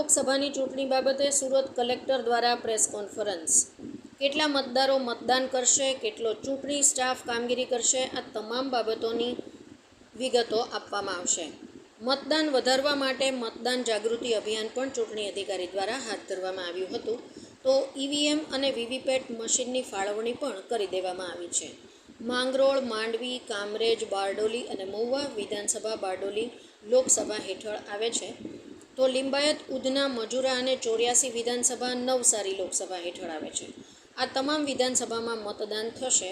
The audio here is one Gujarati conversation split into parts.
લોકસભાની ચૂંટણી બાબતે સુરત કલેક્ટર દ્વારા પ્રેસ કોન્ફરન્સ. કેટલા મતદારો મતદાન કરશે, કેટલો ચૂંટણી સ્ટાફ કામગીરી કરશે, આ તમામ બાબતોની વિગતો આપવામાં આવશે. મતદાન વધારવા માટે મતદાન જાગૃતિ અભિયાન પણ ચૂંટણી અધિકારી દ્વારા હાથ ધરવામાં આવ્યું હતું. તો ઈવીએમ અને વીવીપેટ મશીનની ફાળવણી પણ કરી દેવામાં આવી છે. માંગરોળ, માંડવી, કામરેજ, બારડોલી અને મહુવા વિધાનસભા બારડોલી લોકસભા હેઠળ આવે છે. તો લિંબાયત, ઉધના, મજુરા અને 84 વિધાનસભા નવસારી લોકસભા હેઠળ આવે છે. આ તમામ વિધાનસભામાં મતદાન થશે.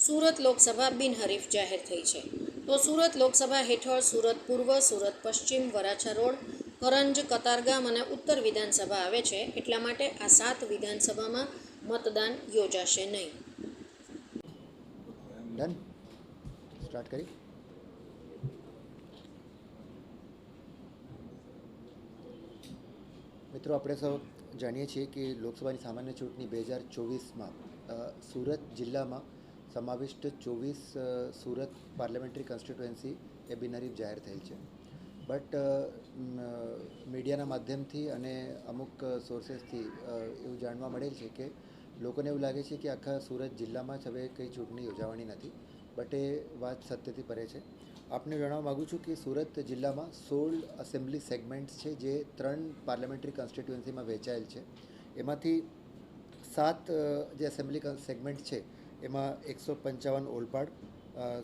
સુરત લોકસભા બિનહરીફ જાહેર થઈ છે. તો સુરત લોકસભા હેઠળ સુરત પૂર્વ, સુરત પશ્ચિમ, વરાછા રોડ, કરંજ, કતારગામ અને ઉત્તર વિધાનસભા આવે છે. એટલા માટે આ 7 વિધાનસભામાં મતદાન યોજાશે નહીં. ડન. સ્ટાર્ટ કરી. મિત્રો, આપણે સૌ જાણીએ છીએ કે લોકસભાની સામાન્ય ચૂંટણી 2024માં સુરત જિલ્લામાં સમાવિષ્ટ 24 સુરત પાર્લામેન્ટરી કોન્સ્ટિટ્યુએન્સી એ બિનહરીફ જાહેર થયેલ છે. બટ મીડિયાના માધ્યમથી અને અમુક સોર્સેસથી એવું જાણવા મળેલ છે કે લોકોને એવું લાગે છે કે આખા સુરત જિલ્લામાં જ હવે કંઈ ચૂંટણી યોજાવાની નથી. બટ એ વાત સત્યથી પરે છે. આપને જણાવવા માગું છું કે સુરત જિલ્લામાં 16 એસેમ્બલી સેગમેન્ટ્સ છે જે 3 પાર્લામેન્ટરી કોન્સ્ટિટ્યુએન્સીમાં વહેંચાયેલ છે. એમાંથી 7 જે એસેમ્બલી સેગમેન્ટ છે એમાં 155 ઓલપાડ,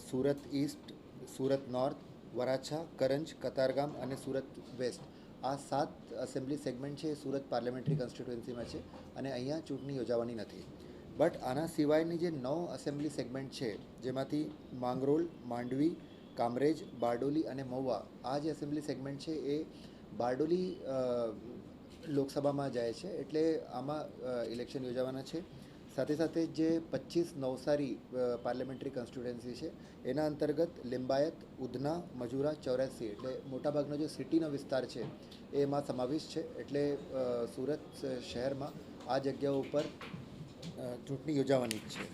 સુરત ઈસ્ટ, સુરત નોર્થ, વરાછા, કરંજ, કતારગામ અને સુરત વેસ્ટ, આ 7 એસેમ્બલી સેગમેન્ટ છે એ સુરત પાર્લામેન્ટરી કોન્સ્ટિટ્યુએન્સીમાં છે અને અહીંયા ચૂંટણી યોજાવાની નથી. બટ આના સિવાયની જે 9 એસેમ્બલી સેગમેન્ટ છે જેમાંથી માંગરોળ, માંડવી, કામરેજ, બારડોલી અને મહુવા, આ જે એસેમ્બલી સેગમેન્ટ છે એ બારડોલી લોકસભામાં જાય છે. એટલે આમાં ઇલેક્શન યોજાવાના છે. સાથે સાથે જે 25 નવસારી પાર્લામેન્ટરી કોન્સ્ટિટ્યુએન્સી છે એના અંતર્ગત લિંબાયત, ઉધના, મજુરા, 84 એટલે મોટાભાગનો જે સિટીનો વિસ્તાર છે એમાં સમાવેશ છે. એટલે સુરત શહેરમાં આ જગ્યાઓ ઉપર ચૂંટણી યોજાવાની જ છે.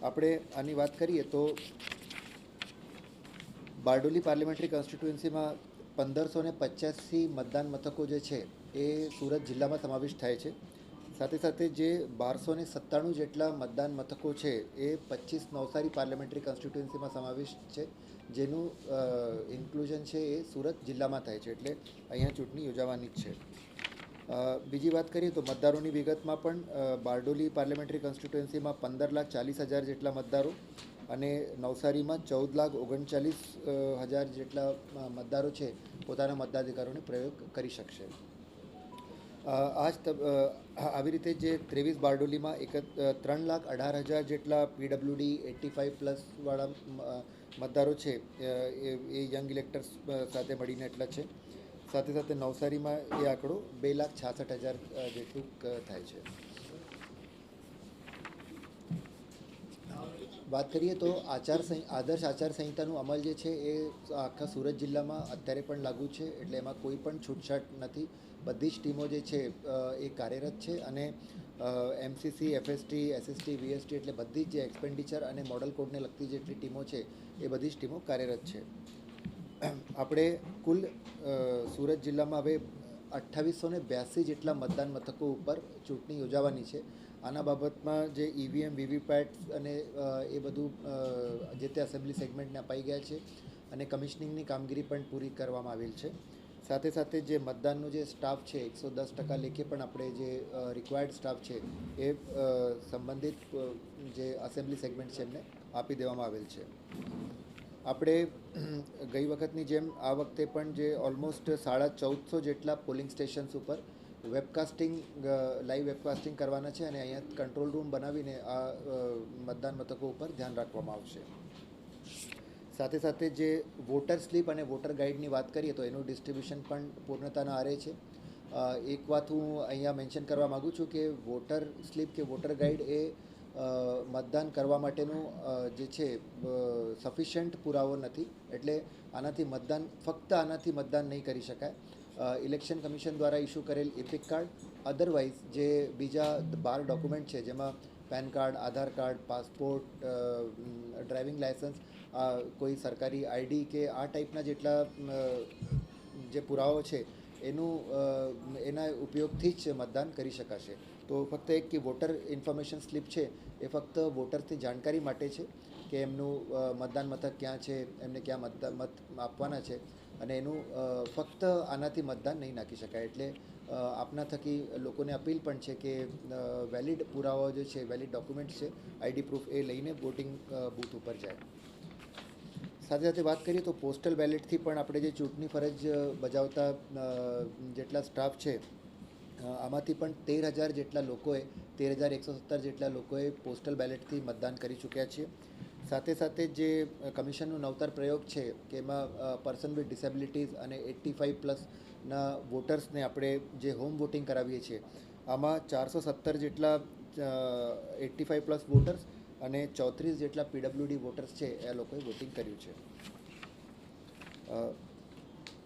આપણે આની વાત કરીએ તો બારડોલી પાર્લામેન્ટરી કોન્સ્ટિટ્યુએન્સીમાં 1585 મતદાન મથકો જે છે એ સુરત જિલ્લામાં સમાવિષ્ટ થાય છે. સાથે સાથે જે 1297 જેટલા મતદાન મથકો છે એ 25 નવસારી પાર્લામેન્ટરી કોન્સ્ટિટ્યુએન્સીમાં સમાવિષ્ટ છે, જેનું ઇન્ક્લુઝન છે એ સુરત જિલ્લામાં થાય છે. એટલે અહીંયા ચૂંટણી યોજાવાની જ છે. બીજી વાત કરીએ તો મતદારોની વિગતમાં પણ બારડોલી પાર્લામેન્ટરી કોન્સ્ટિટ્યુએન્સીમાં 15,40,000 જેટલા મતદારો અને નવસારીમાં 14,39,000 જેટલા મતદારો છે પોતાના મતાધિકારોનો પ્રયોગ કરી શકશે. આવી રીતે જે 23 બારડોલીમાં 3,18,000 જેટલા પીડબ્લ્યુડી 85+ વાળા મતદારો છે એ યંગ ઇલેક્ટર્સ સાથે મળીને એટલા છે. સાથે સાથે નવસારીમાં એ આંકડો 2,66,000 જેટલું થાય છે. વાત કરીએ તો આદર્શ આચારસંહિતાનું અમલ જે છે એ આખા સુરત જિલ્લામાં અત્યારે પણ લાગુ છે. એટલે એમાં કોઈ પણ છૂટછાટ નથી. બધી જ ટીમો જે છે એ કાર્યરત છે અને એમસીસી, એફએસટી, એસએસટી, વીએસટી એટલે બધી જ જે એક્સપેન્ડિચર અને મોડલ કોડને લગતી જેટલી ટીમો છે એ બધી જ ટીમો કાર્યરત છે. આપણે કુલ સુરત જિલ્લામાં હવે 2882 જેટલા મતદાન મથકો ઉપર ચૂંટણી યોજાવાની છે. આના બાબતમાં જે ઈવીએમ, વીવીપેટ અને એ બધું જે તે એસેમ્બલી સેગમેન્ટને અપાઈ ગયા છે અને કમિશનિંગની કામગીરી પણ પૂરી કરવામાં આવેલ છે. સાથે સાથે જે મતદાનનો જે સ્ટાફ છે 110% લેખે પણ આપણે જે રિક્વાયર્ડ સ્ટાફ છે એ સંબંધિત જે એસેમ્બલી સેગમેન્ટ છે એમને આપી દેવામાં આવેલ છે. આપણે ગઈ વખતની જેમ આ વખતે પણ જે ઓલમોસ્ટ 1450 જેટલા પોલિંગ સ્ટેશન્સ ઉપર લાઈવ વેબકાસ્ટિંગ કરવાના છે અને અહીંયા કંટ્રોલ રૂમ બનાવીને આ મતદાન મથકો ઉપર ધ્યાન રાખવામાં આવશે. સાથે સાથે જે વોટર સ્લીપ અને વોટર ગાઈડની વાત કરીએ તો એનું ડિસ્ટ્રીબ્યુશન પણ પૂર્ણતાના આરે છે. એક વાત હું અહીંયા મેન્શન કરવા માગું છું કે વોટર સ્લીપ કે વોટર ગાઈડ એ મતદાન કરવા માટેનું જે છે સફિશિયન્ટ પુરાવો નથી. એટલે ફક્ત આનાથી મતદાન નહીં કરી શકાય. ઇલેક્શન કમિશન દ્વારા ઇસ્યુ કરેલ એપિક કાર્ડ, અધરવાઇઝ જે બીજા 12 ડોક્યુમેન્ટ છે જેમાં પેન કાર્ડ, આધાર કાર્ડ, પાસપોર્ટ, ડ્રાઇવિંગ લાયસન્સ, કોઈ સરકારી આઈડી કે આ ટાઈપના જેટલા જે પુરાવો છે એના ઉપયોગથી જ મતદાન કરી શકાશે. તો ફક્ત એક કે વોટર ઇન્ફોર્મેશન સ્લીપ છે એ ફક્ત વોટર્સની જાણકારી માટે છે કે એમનું મતદાન મથક ક્યાં છે, એમને ક્યાં મત આપવાના છે, અને એનું ફક્ત આનાથી મતદાન નહીં નાખી શકાય. એટલે આપના થકી લોકોને અપીલ પણ છે કે વેલિડ પુરાવાઓ જે છે, વેલિડ ડોક્યુમેન્ટ્સ છે, આઈડી પ્રૂફ એ લઈને વોટિંગ બૂથ ઉપર જાય. સાથે સાથે વાત કરીએ તો પોસ્ટલ બેલેટથી પણ આપણે જે ચૂંટણી ફરજ બજાવતા જેટલા સ્ટાફ છે આમાંથી પણ 13,000 જેટલા લોકોએ 13,117 જેટલા લોકોએ પોસ્ટલ બેલેટથી મતદાન કરી ચૂક્યા છે. સાથે સાથે જે કમિશનનો નવતર પ્રયોગ છે કે એમાં પર્સન વિથ ડિસેબિલિટીઝ અને 85+ના વોટર્સને આપણે જે હોમ વોટિંગ કરાવીએ છીએ, આમાં 417 જેટલા 85+ વોટર્સ અને 34 જેટલા પીડબ્લ્યુડી વોટર્સ છે એ લોકોએ વોટિંગ કર્યું છે.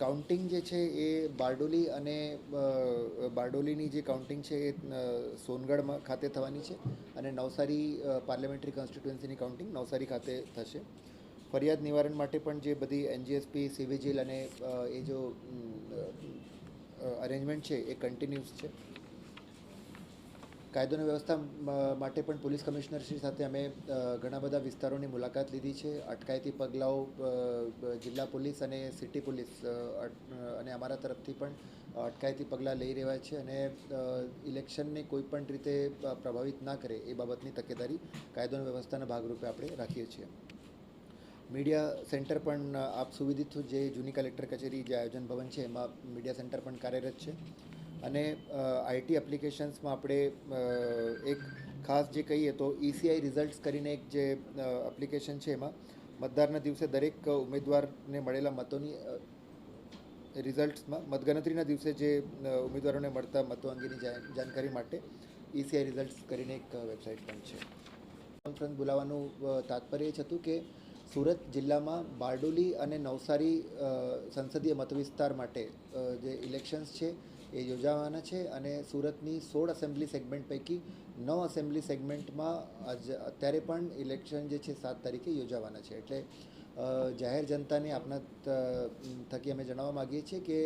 કાઉન્ટિંગ જે છે એ બારડોલી અને બારડોલીની જે કાઉન્ટિંગ છે એ સોનગઢમાં ખાતે થવાની છે, અને નવસારી પાર્લામેન્ટરી કોન્સ્ટિટ્યુએન્સીની કાઉન્ટિંગ નવસારી ખાતે થશે. ફરિયાદ નિવારણ માટે પણ જે બધી એનજીએસપી, સિવિજિલ અને એ જો અરેન્જમેન્ટ છે એ કન્ટિન્યુઅસ છે. કાયદો અને વ્યવસ્થા માટે પણ પોલીસ કમિશનરશ્રી સાથે અમે ઘણા બધા વિસ્તારોની મુલાકાત લીધી છે. અટકાયતી પગલાઓ જિલ્લા પોલીસ અને સિટી પોલીસ અને અમારા તરફથી પણ અટકાયતી પગલાં લઈ રહ્યા છે, અને ઇલેક્શનને કોઈ પણ રીતે પ્રભાવિત ના કરે એ બાબતની તકેદારી કાયદો અને વ્યવસ્થાના ભાગરૂપે આપણે રાખીએ છીએ. મીડિયા સેન્ટર પણ આપ સુવિધિત જે જૂની કલેક્ટર કચેરી જે આયોજન ભવન છે એમાં મીડિયા સેન્ટર પણ કાર્યરત છે. અને આઈટી એપ્લિકેશન્સમાં આપણે એક ખાસ જે કહીએ તો ECI રિઝલ્ટ્સ કરીને એક જે એપ્લિકેશન છે એમાં મતદારના દિવસે દરેક ઉમેદવારને મળેલા મતોની રિઝલ્ટ્સમાં મતગણતરીના દિવસે જે ઉમેદવારોને મળતા મતો અંગેની જાણકારી માટે ECI રિઝલ્ટ્સ કરીને એક વેબસાઇટ પણ છે. કોન્ફરન્સ બોલાવવાનું તાત્પર્ય એ જ હતું કે સુરત જિલ્લામાં બારડોલી અને નવસારી સંસદીય મતવિસ્તાર માટે જે ઇલેક્શન્સ છે એ યોજાવાના છે, અને સુરતની 16 એસેમ્બલી સેગમેન્ટ પૈકી 9 એસેમ્બલી સેગમેન્ટમાં અત્યારે પણ ઇલેક્શન જે છે 7 તારીખે યોજાવાના છે. એટલે જાહેર જનતાને આપના થકી અમે જણાવવા માગીએ છીએ કે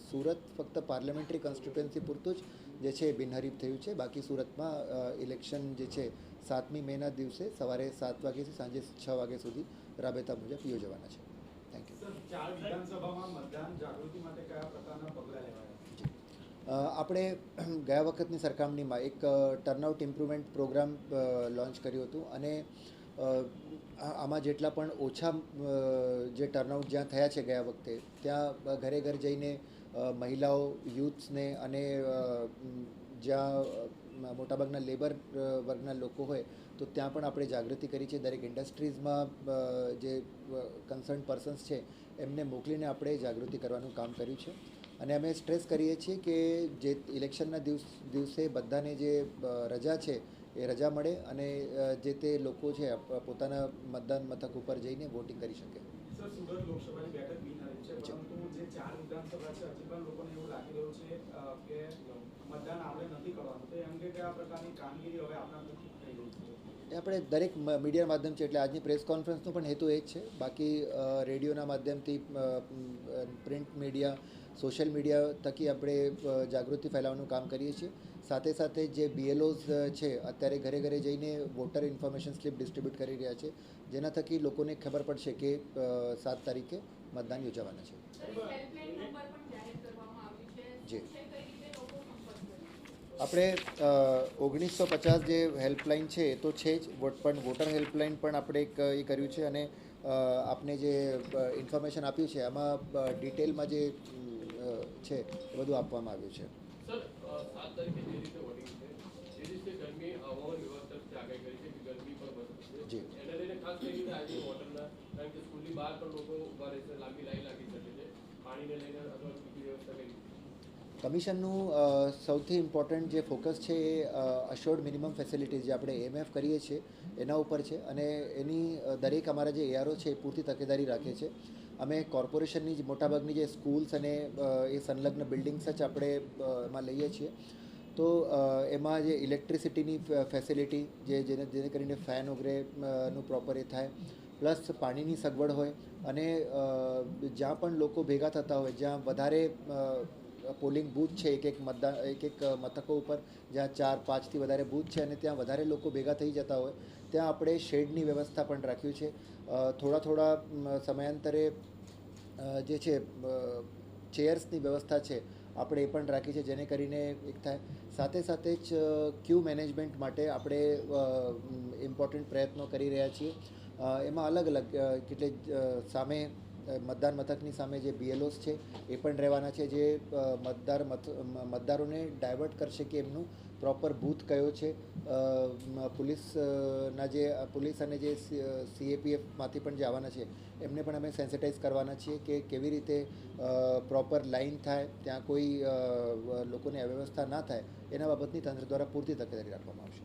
સુરત ફક્ત પાર્લામેન્ટરી કોન્સ્ટિટ્યુએન્સી પૂરતું જ જે છે બિનહરીફ થયું છે. બાકી સુરતમાં ઇલેક્શન જે છે 7મી મેના દિવસે સવારે 7 વાગ્યાથી સાંજે 6 વાગ્યા સુધી રાબેતા મુજબ યોજવાના છે. Thank you. ચાર વિધાનસભામાં મતદાન જાગૃતિ માટે કયા પ્રકારના પગલાં લેવાયા? આપણે ગયા વખતની સરખામણીમાં એક ટર્નઆઉટ ઇમ્પ્રુવમેન્ટ પ્રોગ્રામ લોન્ચ કર્યું હતું, અને આમાં જેટલા પણ ઓછા જે ટર્નઆઉટ જ્યાં થયા છે ગયા વખતે, ત્યાં ઘરે ઘર જઈને મહિલાઓ, યુથ્સને અને જ્યાં મોટાભાગના લેબર વર્ગના લોકો હોય તો ત્યાં પણ આપણે જાગૃતિ કરી છે. દરેક ઇન્ડસ્ટ્રીઝમાં જે કન્સર્ન પર્સન્સ છે એમને મોકલીને આપણે જાગૃતિ કરવાનું કામ કર્યું છે. અને અમે સ્ટ્રેસ કરીએ છીએ કે જે ઇલેક્શનના દિવસે બધાને જે રજા છે એ રજા મળે, અને જે તે લોકો છે પોતાના મતદાન મથક ઉપર જઈને વોટિંગ કરી શકે. સર, સુરત લોકસભાની બેઠક બિનહરીફ છે, પરંતુ જે 4 વિધાનસભા છે હજી પણ લોકોને એવું લાગી રહ્યું છે કે મતદાન આપણે નથી કરવાનું. તો એમ કે કયા પ્રકારની કામગીરી હવે આપણા નથી થઈ રહી છે? એ આપણે દરેક મીડિયા માધ્યમ છે, એટલે આજની પ્રેસ કોન્ફરન્સનો પણ હેતુ એ જ છે. બાકી રેડિયોના માધ્યમથી, પ્રિન્ટ મીડિયા, સોશિયલ મીડિયા થકી આપણે જાગૃતિ ફેલાવવાનું કામ કરીએ છીએ. સાથે સાથે જે BLOs છે અત્યારે ઘરે ઘરે જઈને વોટર ઇન્ફોર્મેશન સ્લીપ ડિસ્ટ્રીબ્યુટ કરી રહ્યા છે, જેના થકી લોકોને ખબર પડશે કે 7 તારીખે મતદાન યોજાવાના છે. જી, આપણે 1950 જે હેલ્પલાઇન છે એ તો છે જ, પણ વોટર હેલ્પલાઇન પણ આપણે એક એ કર્યું છે, અને આપને જે ઇન્ફોર્મેશન આપ્યું છે આમાં ડિટેલમાં જે છે એ બધું આપવામાં આવ્યું છે. સર, 7 તારીખે જે રીતે વોટિંગ છે એ રીતે ગરમી હવામાન વિભાગ તરફથી આગાહી કરી છે કે ગરમી પણ વધશે. જી, એને લઈને ખાસ કરીને આજે વોટરના, કારણ કે સ્કૂલની બહાર પણ લોકો ઉભા રહેશે, લાંબી લાઈન લાગી શકે છે, પાણીને લઈને અથવા બીજી વ્યવસ્થા કરી. કમિશનનું સૌથી ઇમ્પોર્ટન્ટ જે ફોકસ છે એ અશ્યોર્ડ મિનિમમ ફેસિલિટીઝ જે આપણે AMF કરીએ છીએ એના ઉપર છે, અને એની દરેક અમારા જે ARO છે એ પૂરતી તકેદારી રાખે છે. અમે કોર્પોરેશનની જ મોટાભાગની જે સ્કૂલ્સ અને એ સંલગ્ન બિલ્ડિંગ્સ જ આપણે એમાં લઈએ છીએ. તો એમાં જે ઇલેક્ટ્રિસિટીની ફેસિલિટી જેને કરીને ફેન વગેરેનું પ્રોપર એ થાય, પ્લસ પાણીની સગવડ હોય, અને જ્યાં પણ લોકો ભેગા થતા હોય, જ્યાં વધારે પોલિંગ બૂથ છે એક મથકો ઉપર જ્યાં 4-5થી વધારે બૂથ છે અને ત્યાં વધારે લોકો ભેગા થઈ જતા હોય ત્યાં આપણે શેડની વ્યવસ્થા પણ રાખ્યું છે. થોડા સમયાંતરે જે છે ચેયર્સની વ્યવસ્થા છે આપણે એ પણ રાખી છે જેને કરીને એક થાય. સાથે સાથે જ ક્યુ મેનેજમેન્ટ માટે આપણે ઇમ્પોર્ટન્ટ પ્રયત્નો કરી રહ્યા છીએ. એમાં અલગ અલગ કેટલે સામે મતદાન મથકની સામે જે BLOs છે એ પણ રહેવાના છે જે મતદારોને ડાયવર્ટ કરશે કે એમનું પ્રોપર બૂથ કયો છે. પોલીસ અને જે CAPFમાંથી પણ જે આવવાના છે એમને પણ અમે સેન્સિટાઈઝ કરવાના છીએ કે કેવી રીતે પ્રોપર લાઈન થાય, ત્યાં કોઈ લોકોને અવ્યવસ્થા ના થાય એના બાબતની તંત્ર દ્વારા પૂરતી તકેદારી રાખવામાં આવશે.